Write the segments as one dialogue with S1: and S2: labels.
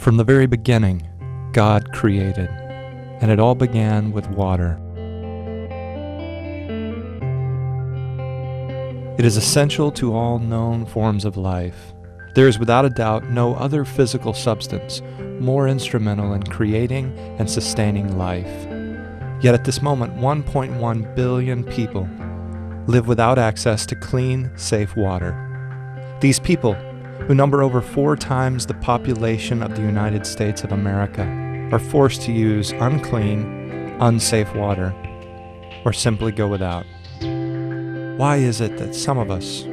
S1: From the very beginning, God created, and it all began with water. It is essential to all known forms of life. There is without a doubt no other physical substance more instrumental in creating and sustaining life. Yet at this moment, 1.1 billion people live without access to clean, safe water. These people, who number over 4 times the population of the United States of America, are forced to use unclean, unsafe water, or simply go without. Why is it that some of us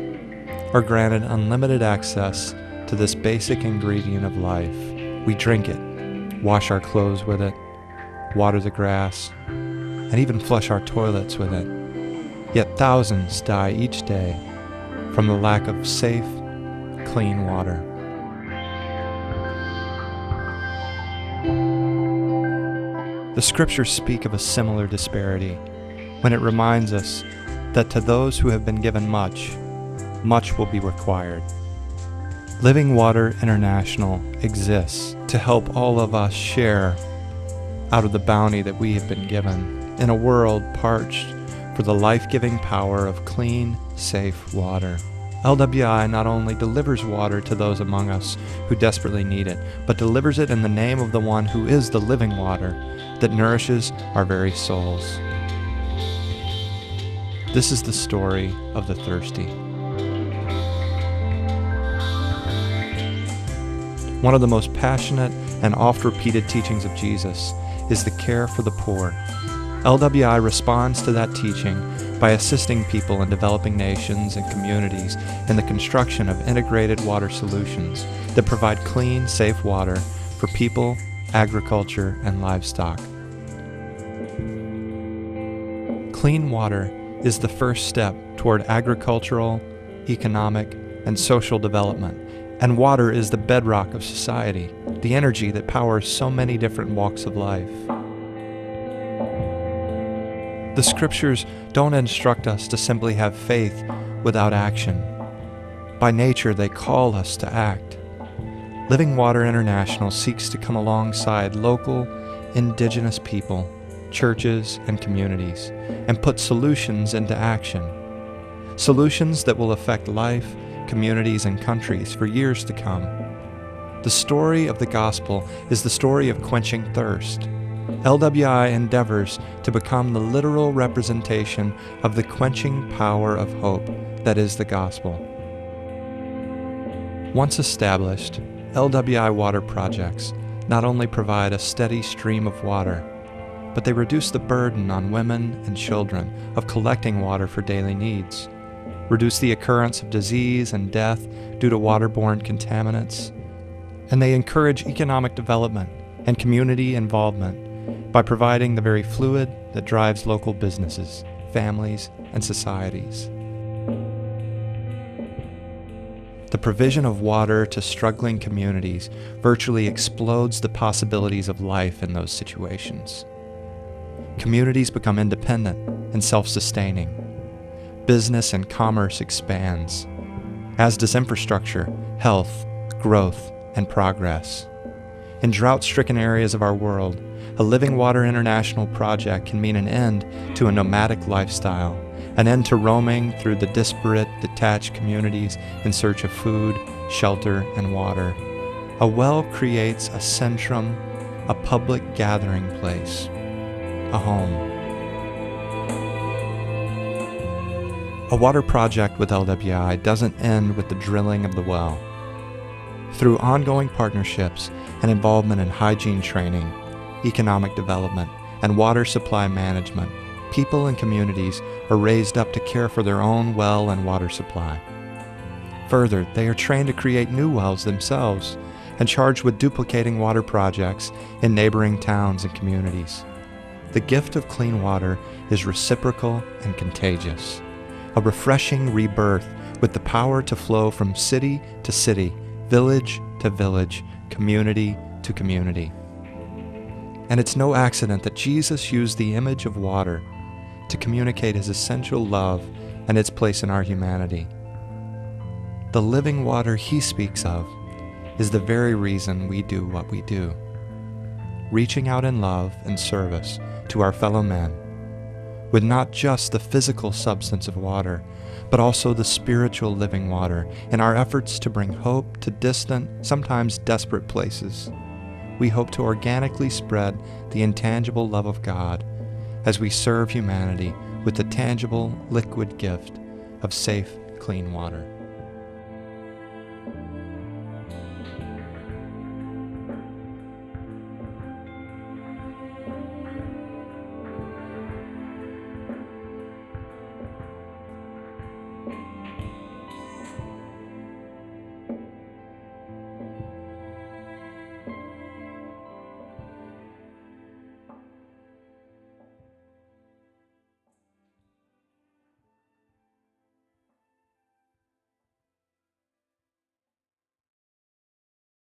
S1: are granted unlimited access to this basic ingredient of life? We drink it, wash our clothes with it, water the grass, and even flush our toilets with it. Yet thousands die each day from the lack of safe, clean water. The scriptures speak of a similar disparity when it reminds us that to those who have been given much, much will be required. Living Water International exists to help all of us share out of the bounty that we have been given in a world parched for the life-giving power of clean, safe water. LWI not only delivers water to those among us who desperately need it, but delivers it in the name of the one who is the living water that nourishes our very souls. This is the story of the thirsty. One of the most passionate and oft-repeated teachings of Jesus is the care for the poor. LWI responds to that teaching by assisting people in developing nations and communities in the construction of integrated water solutions that provide clean, safe water for people, agriculture, and livestock. Clean water is the first step toward agricultural, economic, and social development, and water is the bedrock of society, the energy that powers so many different walks of life. The scriptures don't instruct us to simply have faith without action. By nature, they call us to act. Living Water International seeks to come alongside local, indigenous people, churches, and communities, and put solutions into action. Solutions that will affect life, communities, and countries for years to come. The story of the gospel is the story of quenching thirst. LWI endeavors to become the literal representation of the quenching power of hope that is the gospel. Once established, LWI water projects not only provide a steady stream of water, but they reduce the burden on women and children of collecting water for daily needs, reduce the occurrence of disease and death due to waterborne contaminants, and they encourage economic development and community involvement by providing the very fluid that drives local businesses, families, and societies. The provision of water to struggling communities virtually explodes the possibilities of life in those situations. Communities become independent and self-sustaining. Business and commerce expands, as does infrastructure, health, growth, and progress. In drought-stricken areas of our world, a Living Water International project can mean an end to a nomadic lifestyle, an end to roaming through the disparate, detached communities in search of food, shelter, and water. A well creates a centrum, a public gathering place, a home. A water project with LWI doesn't end with the drilling of the well. Through ongoing partnerships and involvement in hygiene training, economic development, and water supply management, people and communities are raised up to care for their own well and water supply. Further, they are trained to create new wells themselves and charged with duplicating water projects in neighboring towns and communities. The gift of clean water is reciprocal and contagious, a refreshing rebirth with the power to flow from city to city, village to village, community to community. And it's no accident that Jesus used the image of water to communicate his essential love and its place in our humanity. The living water he speaks of is the very reason we do what we do, reaching out in love and service to our fellow men, with not just the physical substance of water, but also the spiritual living water in our efforts to bring hope to distant, sometimes desperate places. We hope to organically spread the intangible love of God as we serve humanity with the tangible, liquid gift of safe, clean water.